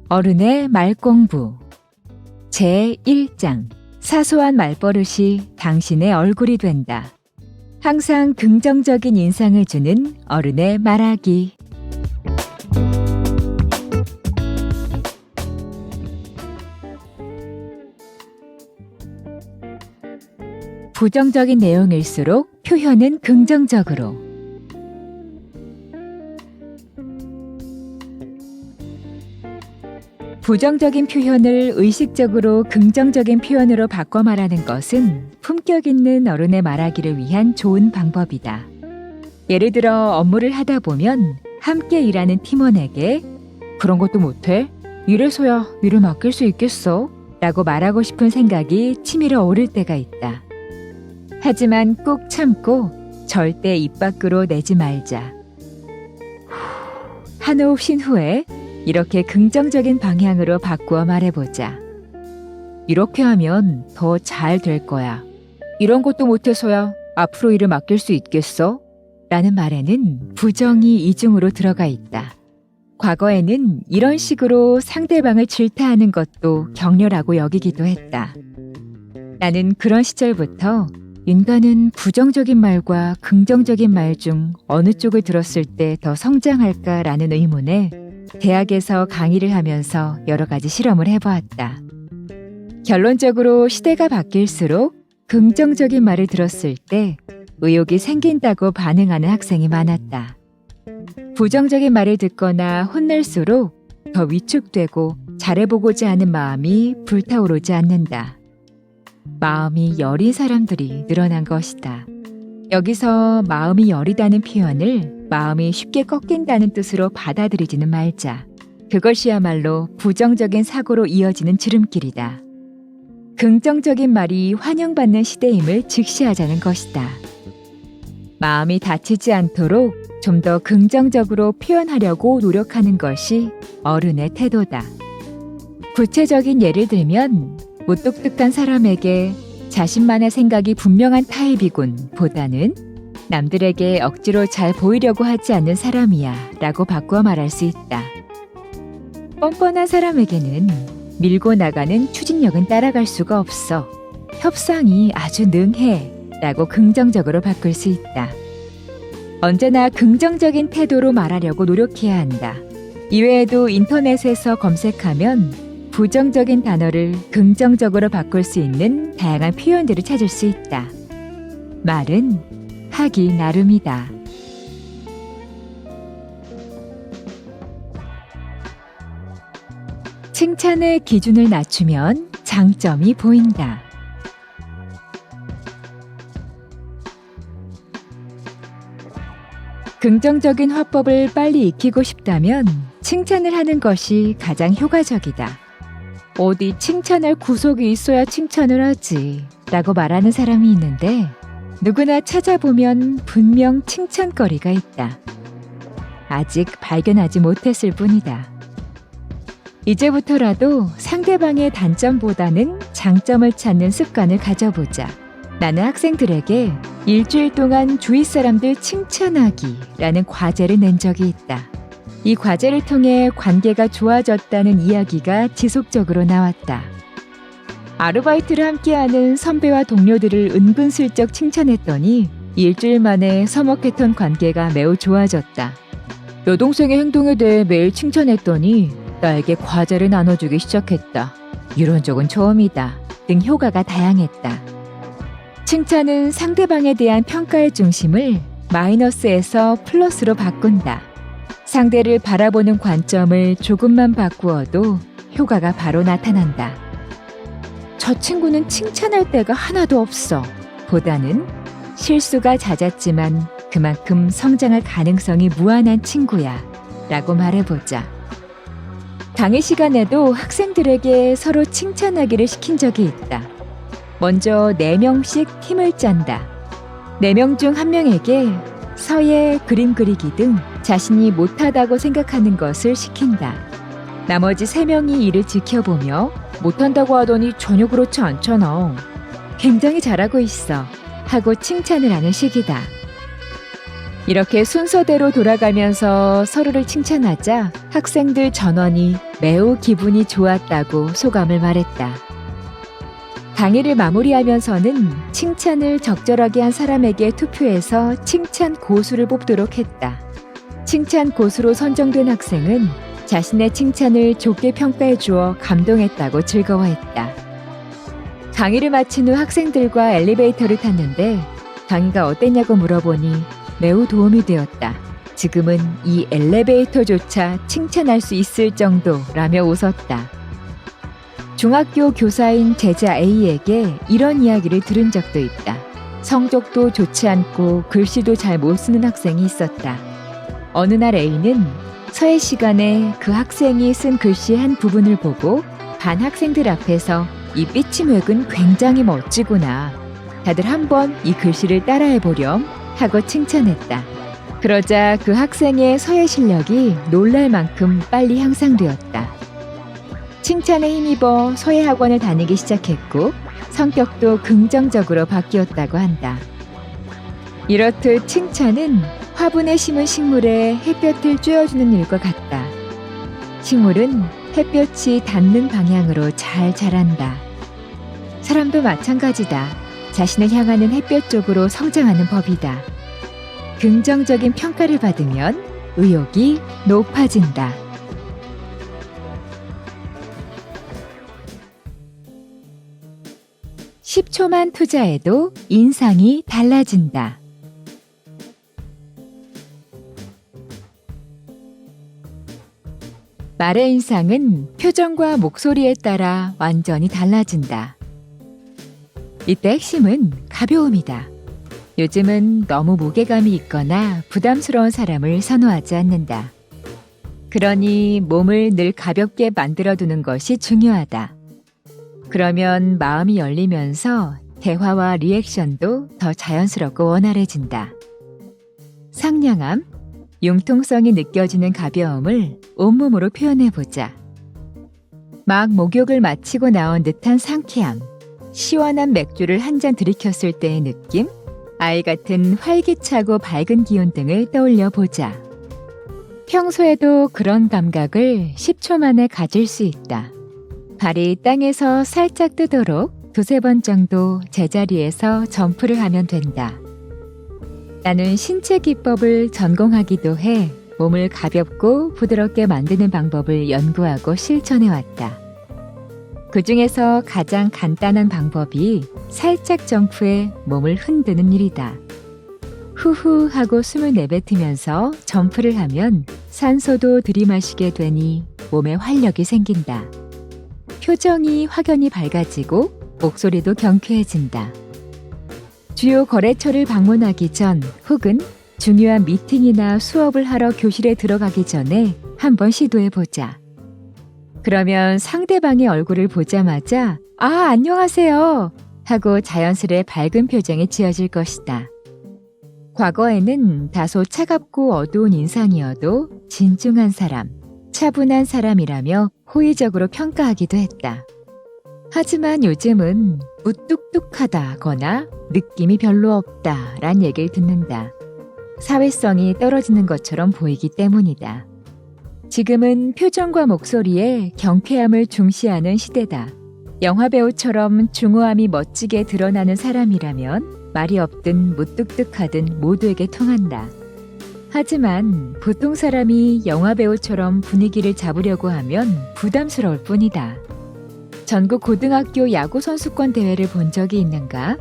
어른의 말공부 제1장 사소한 말버릇이 당신의 얼굴이 된다. 항상 긍정적인 인상을 주는 어른의 말하기. 부정적인 내용일수록 표현은 긍정적으로. 부정적인 표현을 의식적으로 긍정적인 표현으로 바꿔 말하는 것은 품격 있는 어른의 말하기를 위한 좋은 방법이다. 예를 들어 업무를 하다 보면 함께 일하는 팀원에게 그런 것도 못해? 이래서야 일을 맡길 수 있겠어? 라고 말하고 싶은 생각이 치밀어 오를 때가 있다. 하지만 꼭 참고 절대 입 밖으로 내지 말자. 한 호흡 쉰 후에 이렇게 긍정적인 방향으로 바꾸어 말해보자. 이렇게 하면 더 잘 될 거야. 이런 것도 못해서야 앞으로 일을 맡길 수 있겠어? 라는 말에는 부정이 이중으로 들어가 있다. 과거에는 이런 식으로 상대방을 질타하는 것도 격렬하고 여기기도 했다. 나는 그런 시절부터 인간은 부정적인 말과 긍정적인 말 중 어느 쪽을 들었을 때 더 성장할까라는 의문에 대학에서 강의를 하면서 여러 가지 실험을 해보았다. 결론적으로 시대가 바뀔수록 긍정적인 말을 들었을 때 의욕이 생긴다고 반응하는 학생이 많았다. 부정적인 말을 듣거나 혼날수록 더 위축되고 잘해보고자 하는 마음이 불타오르지 않는다. 마음이 여린 사람들이 늘어난 것이다. 여기서 마음이 여리다는 표현을 마음이 쉽게 꺾인다는 뜻으로 받아들이지는 말자. 그것이야말로 부정적인 사고로 이어지는 지름길이다. 긍정적인 말이 환영받는 시대임을 직시하자는 것이다. 마음이 다치지 않도록 좀 더 긍정적으로 표현하려고 노력하는 것이 어른의 태도다. 구체적인 예를 들면 무뚝뚝한 사람에게 자신만의 생각이 분명한 타입이군 보다는 남들에게 억지로 잘 보이려고 하지 않는 사람이야 라고 바꾸어 말할 수 있다. 뻔뻔한 사람에게는 밀고 나가는 추진력은 따라갈 수가 없어. 협상이 아주 능해 라고 긍정적으로 바꿀 수 있다. 언제나 긍정적인 태도로 말하려고 노력해야 한다. 이외에도 인터넷에서 검색하면 부정적인 단어를 긍정적으로 바꿀 수 있는 다양한 표현들을 찾을 수 있다. 말은 하기 나름이다. 칭찬의 기준을 낮추면 장점이 보인다. 긍정적인 화법을 빨리 익히고 싶다면 칭찬을 하는 것이 가장 효과적이다. 어디 칭찬할 구석이 있어야 칭찬을 하지 라고 말하는 사람이 있는데 누구나 찾아보면 분명 칭찬거리가 있다. 아직 발견하지 못했을 뿐이다. 이제부터라도 상대방의 단점보다는 장점을 찾는 습관을 가져보자. 나는 학생들에게 일주일 동안 주위 사람들 칭찬하기라는 과제를 낸 적이 있다. 이 과제를 통해 관계가 좋아졌다는 이야기가 지속적으로 나왔다. 아르바이트를 함께하는 선배와 동료들을 은근슬쩍 칭찬했더니 일주일 만에 서먹했던 관계가 매우 좋아졌다. 여동생의 행동에 대해 매일 칭찬했더니 나에게 과제를 나눠주기 시작했다. 이런 적은 처음이다. 등 효과가 다양했다. 칭찬은 상대방에 대한 평가의 중심을 마이너스에서 플러스로 바꾼다. 상대를 바라보는 관점을 조금만 바꾸어도 효과가 바로 나타난다. 저 친구는 칭찬할 때가 하나도 없어. 보다는 실수가 잦았지만 그만큼 성장할 가능성이 무한한 친구야. 라고 말해보자. 강의 시간에도 학생들에게 서로 칭찬하기를 시킨 적이 있다. 먼저 4명씩 팀을 짠다. 4명 중 1명에게 서예, 그림 그리기 등 자신이 못하다고 생각하는 것을 시킨다. 나머지 3명이 이를 지켜보며 못한다고 하더니 전혀 그렇지 않잖아. 굉장히 잘하고 있어. 하고 칭찬을 하는 식이다. 이렇게 순서대로 돌아가면서 서로를 칭찬하자 학생들 전원이 매우 기분이 좋았다고 소감을 말했다. 강의를 마무리하면서는 칭찬을 적절하게 한 사람에게 투표해서 칭찬 고수를 뽑도록 했다. 칭찬 고수로 선정된 학생은 자신의 칭찬을 좋게 평가해 주어 감동했다고 즐거워했다. 강의를 마친 후 학생들과 엘리베이터를 탔는데 강의가 어땠냐고 물어보니 매우 도움이 되었다. 지금은 이 엘리베이터조차 칭찬할 수 있을 정도라며 웃었다. 중학교 교사인 제자 A에게 이런 이야기를 들은 적도 있다. 성적도 좋지 않고 글씨도 잘 못 쓰는 학생이 있었다. 어느 날 A는 서예 시간에 그 학생이 쓴 글씨 한 부분을 보고 반 학생들 앞에서 이 삐침획은 굉장히 멋지구나. 다들 한번 이 글씨를 따라해보렴 하고 칭찬했다. 그러자 그 학생의 서예 실력이 놀랄 만큼 빨리 향상되었다. 칭찬에 힘입어 서예 학원을 다니기 시작했고 성격도 긍정적으로 바뀌었다고 한다. 이렇듯 칭찬은 화분에 심은 식물에 햇볕을 쬐어주는 일과 같다. 식물은 햇볕이 닿는 방향으로 잘 자란다. 사람도 마찬가지다. 자신을 향하는 햇볕 쪽으로 성장하는 법이다. 긍정적인 평가를 받으면 의욕이 높아진다. 10초만 투자해도 인상이 달라진다. 말의 인상은 표정과 목소리에 따라 완전히 달라진다. 이때 핵심은 가벼움이다. 요즘은 너무 무게감이 있거나 부담스러운 사람을 선호하지 않는다. 그러니 몸을 늘 가볍게 만들어두는 것이 중요하다. 그러면 마음이 열리면서 대화와 리액션도 더 자연스럽고 원활해진다. 상냥함, 융통성이 느껴지는 가벼움을 온몸으로 표현해보자. 막 목욕을 마치고 나온 듯한 상쾌함, 시원한 맥주를 한 잔 들이켰을 때의 느낌, 아이 같은 활기차고 밝은 기운 등을 떠올려 보자. 평소에도 그런 감각을 10초 만에 가질 수 있다. 발이 땅에서 살짝 뜨도록 두세 번 정도 제자리에서 점프를 하면 된다. 나는 신체 기법을 전공하기도 해 몸을 가볍고 부드럽게 만드는 방법을 연구하고 실천해왔다. 그 중에서 가장 간단한 방법이 살짝 점프해 몸을 흔드는 일이다. 후후 하고 숨을 내뱉으면서 점프를 하면 산소도 들이마시게 되니 몸에 활력이 생긴다. 표정이 확연히 밝아지고 목소리도 경쾌해진다. 주요 거래처를 방문하기 전 혹은 중요한 미팅이나 수업을 하러 교실에 들어가기 전에 한번 시도해보자. 그러면 상대방의 얼굴을 보자마자 아, 안녕하세요 하고 자연스레 밝은 표정이 지어질 것이다. 과거에는 다소 차갑고 어두운 인상이어도 진중한 사람, 차분한 사람이라며 호의적으로 평가하기도 했다. 하지만 요즘은 무뚝뚝하다거나 느낌이 별로 없다란 얘기를 듣는다. 사회성이 떨어지는 것처럼 보이기 때문이다. 지금은 표정과 목소리에 경쾌함을 중시하는 시대다. 영화배우처럼 중후함이 멋지게 드러나는 사람이라면 말이 없든 무뚝뚝하든 모두에게 통한다. 하지만 보통 사람이 영화배우처럼 분위기를 잡으려고 하면 부담스러울 뿐이다. 전국 고등학교 야구 선수권 대회를 본 적이 있는가?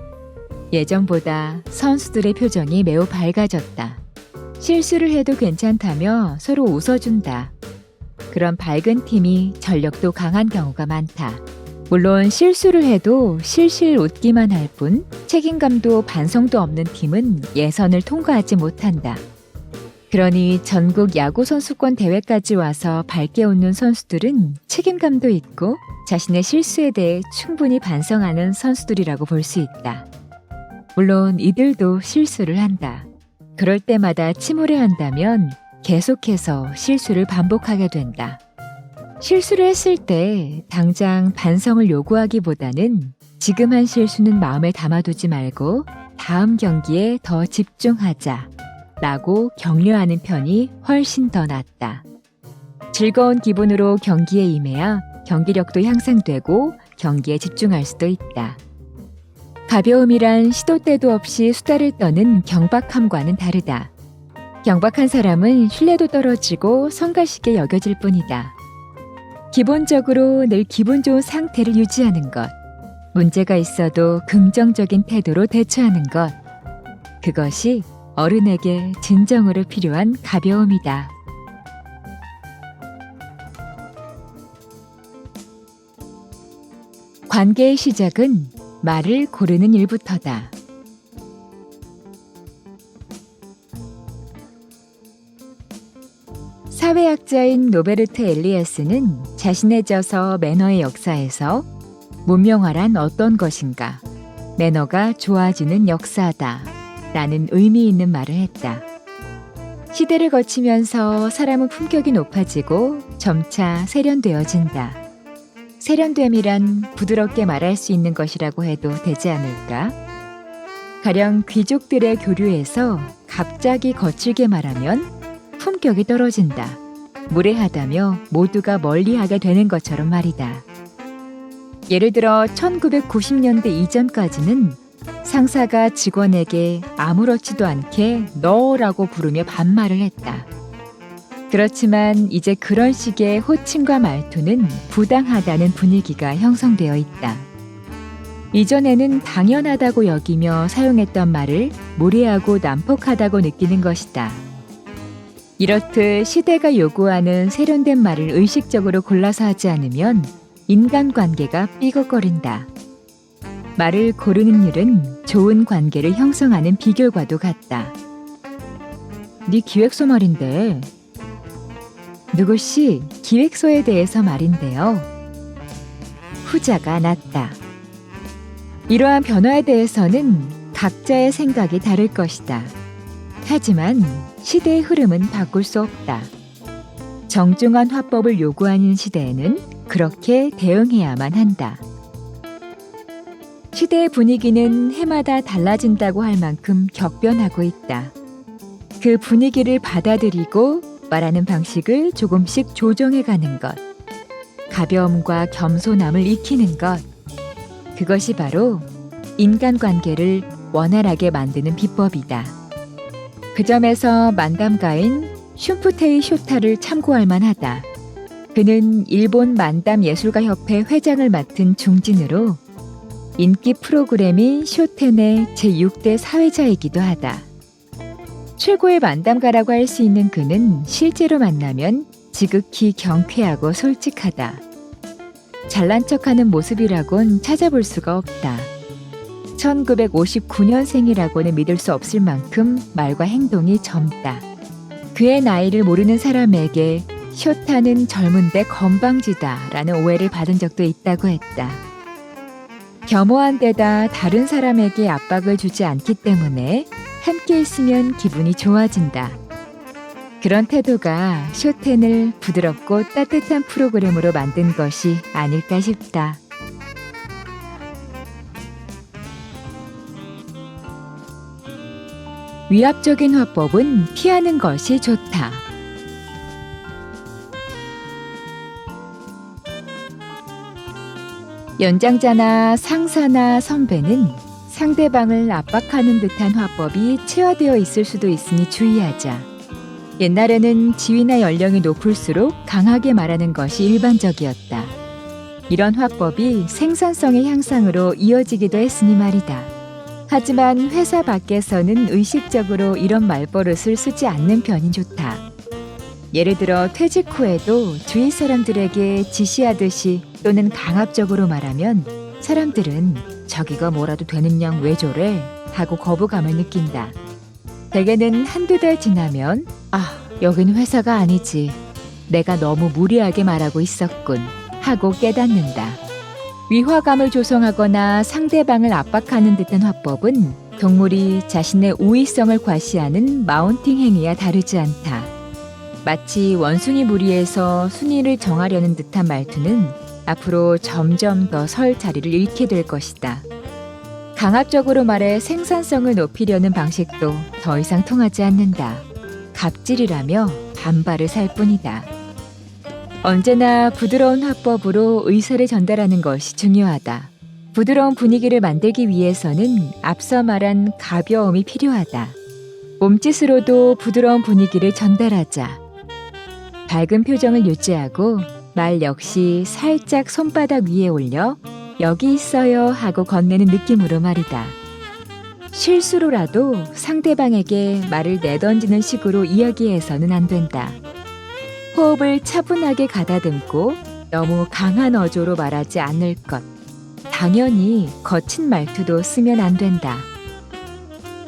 예전보다 선수들의 표정이 매우 밝아졌다. 실수를 해도 괜찮다며 서로 웃어준다. 그런 밝은 팀이 전력도 강한 경우가 많다. 물론 실수를 해도 실실 웃기만 할 뿐 책임감도 반성도 없는 팀은 예선을 통과하지 못한다. 그러니 전국 야구 선수권 대회까지 와서 밝게 웃는 선수들은 책임감도 있고 자신의 실수에 대해 충분히 반성하는 선수들이라고 볼 수 있다. 물론 이들도 실수를 한다. 그럴 때마다 침울해한다면 계속해서 실수를 반복하게 된다. 실수를 했을 때 당장 반성을 요구하기보다는 지금 한 실수는 마음에 담아두지 말고 다음 경기에 더 집중하자. 라고 격려하는 편이 훨씬 더 낫다. 즐거운 기분으로 경기에 임해야 경기력도 향상되고 경기에 집중할 수도 있다. 가벼움이란 시도 때도 없이 수다를 떠는 경박함과는 다르다. 경박한 사람은 신뢰도 떨어지고 성가시게 여겨질 뿐이다. 기본적으로 늘 기분 좋은 상태를 유지하는 것, 문제가 있어도 긍정적인 태도로 대처하는 것, 그것이 어른에게 진정으로 필요한 가벼움이다. 관계의 시작은 말을 고르는 일부터다. 사회학자인 로베르트 엘리아스는 자신의 저서 매너의 역사에서 문명화란 어떤 것인가, 매너가 좋아지는 역사다 라는 의미 있는 말을 했다. 시대를 거치면서 사람은 품격이 높아지고 점차 세련되어진다. 세련됨이란 부드럽게 말할 수 있는 것이라고 해도 되지 않을까? 가령 귀족들의 교류에서 갑자기 거칠게 말하면 품격이 떨어진다. 무례하다며 모두가 멀리하게 되는 것처럼 말이다. 예를 들어 1990년대 이전까지는 상사가 직원에게 아무렇지도 않게 너라고 부르며 반말을 했다. 그렇지만 이제 그런 식의 호칭과 말투는 부당하다는 분위기가 형성되어 있다. 이전에는 당연하다고 여기며 사용했던 말을 무례하고 난폭하다고 느끼는 것이다. 이렇듯 시대가 요구하는 세련된 말을 의식적으로 골라서 하지 않으면 인간관계가 삐걱거린다. 말을 고르는 일은 좋은 관계를 형성하는 비결과도 같다. 네 기획서 말인데. 누구씨 기획서에 대해서 말인데요. 후자가 낫다. 이러한 변화에 대해서는 각자의 생각이 다를 것이다. 하지만 시대의 흐름은 바꿀 수 없다. 정중한 화법을 요구하는 시대에는 그렇게 대응해야만 한다. 시대의 분위기는 해마다 달라진다고 할 만큼 격변하고 있다. 그 분위기를 받아들이고 말하는 방식을 조금씩 조정해가는 것, 가벼움과 겸손함을 익히는 것, 그것이 바로 인간관계를 원활하게 만드는 비법이다. 그 점에서 만담가인 슌프테이 쇼타를 참고할 만하다. 그는 일본 만담예술가협회 회장을 맡은 중진으로 인기 프로그램인 쇼텐의 제6대 사회자이기도 하다. 최고의 만담가라고 할 수 있는 그는 실제로 만나면 지극히 경쾌하고 솔직하다. 잘난 척하는 모습이라곤 찾아볼 수가 없다. 1959년생이라고는 믿을 수 없을 만큼 말과 행동이 젊다. 그의 나이를 모르는 사람에게 쇼타는 젊은데 건방지다 라는 오해를 받은 적도 있다고 했다. 겸허한 데다 다른 사람에게 압박을 주지 않기 때문에 함께 있으면 기분이 좋아진다. 그런 태도가 쇼텐을 부드럽고 따뜻한 프로그램으로 만든 것이 아닐까 싶다. 위압적인 화법은 피하는 것이 좋다. 연장자나 상사나 선배는 상대방을 압박하는 듯한 화법이 체화되어 있을 수도 있으니 주의하자. 옛날에는 지위나 연령이 높을수록 강하게 말하는 것이 일반적이었다. 이런 화법이 생산성의 향상으로 이어지기도 했으니 말이다. 하지만 회사 밖에서는 의식적으로 이런 말버릇을 쓰지 않는 편이 좋다. 예를 들어 퇴직 후에도 주위 사람들에게 지시하듯이 또는 강압적으로 말하면 사람들은 저기가 뭐라도 되는 양 왜 저래? 하고 거부감을 느낀다. 대개는 한두 달 지나면 여긴 회사가 아니지. 내가 너무 무리하게 말하고 있었군 하고 깨닫는다. 위화감을 조성하거나 상대방을 압박하는 듯한 화법은 동물이 자신의 우위성을 과시하는 마운팅 행위와 다르지 않다. 마치 원숭이 무리에서 순위를 정하려는 듯한 말투는 앞으로 점점 더 설 자리를 잃게 될 것이다. 강압적으로 말해 생산성을 높이려는 방식도 더 이상 통하지 않는다. 갑질이라며 반발을 살 뿐이다. 언제나 부드러운 화법으로 의사를 전달하는 것이 중요하다. 부드러운 분위기를 만들기 위해서는 앞서 말한 가벼움이 필요하다. 몸짓으로도 부드러운 분위기를 전달하자. 밝은 표정을 유지하고 말 역시 살짝 손바닥 위에 올려 여기 있어요 하고 건네는 느낌으로 말이다. 실수로라도 상대방에게 말을 내던지는 식으로 이야기해서는 안 된다. 호흡을 차분하게 가다듬고 너무 강한 어조로 말하지 않을 것. 당연히 거친 말투도 쓰면 안 된다.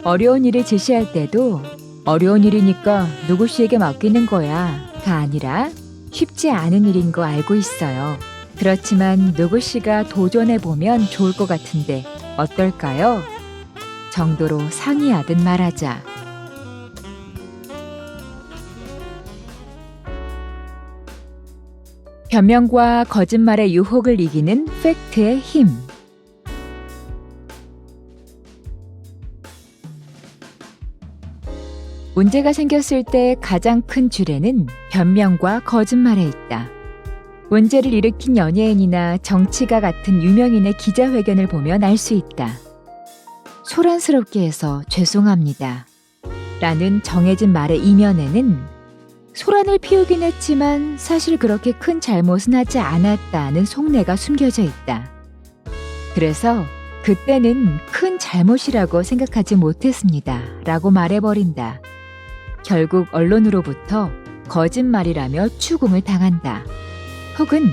어려운 일을 지시할 때도 어려운 일이니까 누구씨에게 맡기는 거야가 아니라 쉽지 않은 일인 거 알고 있어요. 그렇지만 누구씨가 도전해보면 좋을 것 같은데 어떨까요? 정도로 상의하듯 말하자. 변명과 거짓말의 유혹을 이기는 팩트의 힘. 문제가 생겼을 때 가장 큰 주례는 변명과 거짓말에 있다. 문제를 일으킨 연예인이나 정치가 같은 유명인의 기자회견을 보면 알 수 있다. 소란스럽게 해서 죄송합니다. 라는 정해진 말의 이면에는 소란을 피우긴 했지만 사실 그렇게 큰 잘못은 하지 않았다는 속내가 숨겨져 있다. 그래서 그때는 큰 잘못이라고 생각하지 못했습니다. 라고 말해버린다. 결국 언론으로부터 거짓말이라며 추궁을 당한다. 혹은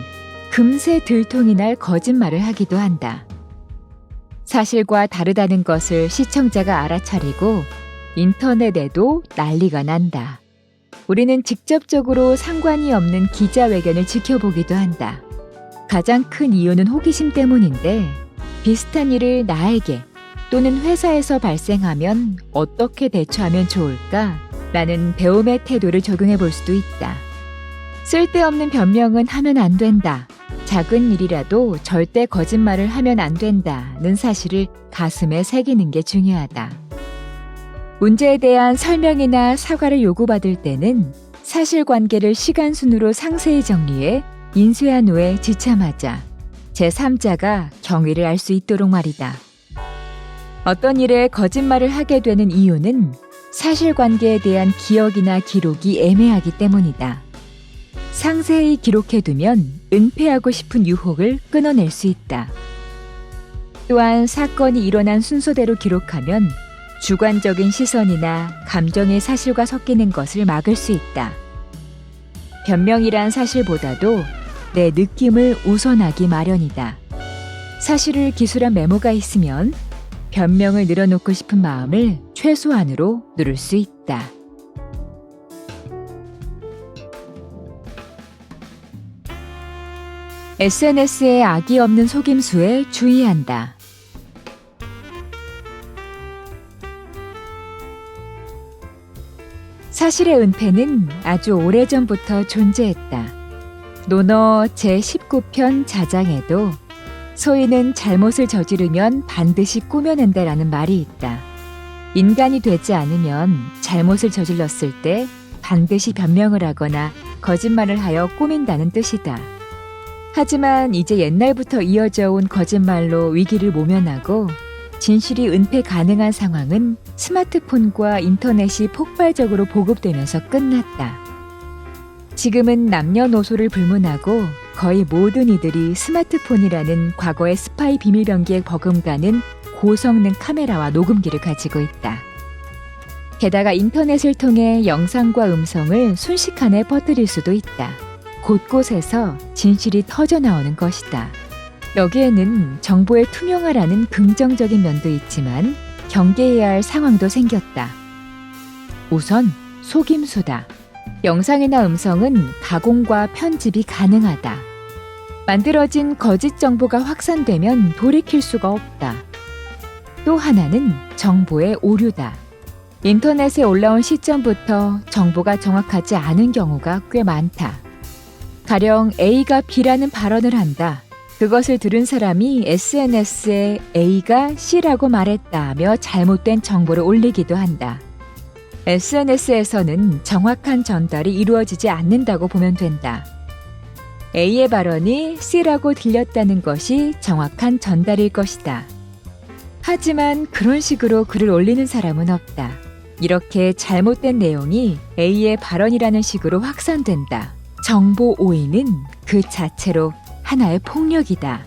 금세 들통이 날 거짓말을 하기도 한다. 사실과 다르다는 것을 시청자가 알아차리고 인터넷에도 난리가 난다. 우리는 직접적으로 상관이 없는 기자회견을 지켜보기도 한다. 가장 큰 이유는 호기심 때문인데 비슷한 일을 나에게 또는 회사에서 발생하면 어떻게 대처하면 좋을까? 라는 배움의 태도를 적용해 볼 수도 있다. 쓸데없는 변명은 하면 안 된다. 작은 일이라도 절대 거짓말을 하면 안 된다는 사실을 가슴에 새기는 게 중요하다. 문제에 대한 설명이나 사과를 요구받을 때는 사실관계를 시간순으로 상세히 정리해 인쇄한 후에 지참하자. 제3자가 경위를 알 수 있도록 말이다. 어떤 일에 거짓말을 하게 되는 이유는 사실관계에 대한 기억이나 기록이 애매하기 때문이다. 상세히 기록해두면 은폐하고 싶은 유혹을 끊어낼 수 있다. 또한 사건이 일어난 순서대로 기록하면 주관적인 시선이나 감정의 사실과 섞이는 것을 막을 수 있다. 변명이란 사실보다도 내 느낌을 우선하기 마련이다. 사실을 기술한 메모가 있으면 변명을 늘어놓고 싶은 마음을 최소한으로 누를 수 있다. SNS에 악의 없는 속임수에 주의한다. 사실의 은폐는 아주 오래전부터 존재했다. 논어 제19편 자장에도 소인은 잘못을 저지르면 반드시 꾸며낸다라는 말이 있다. 인간이 되지 않으면 잘못을 저질렀을 때 반드시 변명을 하거나 거짓말을 하여 꾸민다는 뜻이다. 하지만 이제 옛날부터 이어져 온 거짓말로 위기를 모면하고 진실이 은폐 가능한 상황은 스마트폰과 인터넷이 폭발적으로 보급되면서 끝났다. 지금은 남녀노소를 불문하고 거의 모든 이들이 스마트폰이라는 과거의 스파이 비밀병기에 버금가는 고성능 카메라와 녹음기를 가지고 있다. 게다가 인터넷을 통해 영상과 음성을 순식간에 퍼뜨릴 수도 있다. 곳곳에서 진실이 터져나오는 것이다. 여기에는 정보의 투명화라는 긍정적인 면도 있지만 경계해야 할 상황도 생겼다. 우선 속임수다. 영상이나 음성은 가공과 편집이 가능하다. 만들어진 거짓 정보가 확산되면 돌이킬 수가 없다. 또 하나는 정보의 오류다. 인터넷에 올라온 시점부터 정보가 정확하지 않은 경우가 꽤 많다. 가령 A가 B라는 발언을 한다. 그것을 들은 사람이 SNS에 A가 C라고 말했다며 잘못된 정보를 올리기도 한다. SNS에서는 정확한 전달이 이루어지지 않는다고 보면 된다. A의 발언이 C라고 들렸다는 것이 정확한 전달일 것이다. 하지만 그런 식으로 글을 올리는 사람은 없다. 이렇게 잘못된 내용이 A의 발언이라는 식으로 확산된다. 정보 오인은 그 자체로 하나의 폭력이다.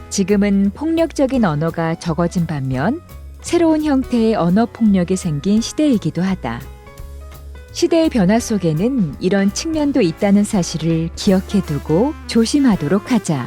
지금은 폭력적인 언어가 적어진 반면 새로운 형태의 언어 폭력이 생긴 시대이기도 하다. 시대의 변화 속에는 이런 측면도 있다는 사실을 기억해 두고 조심하도록 하자.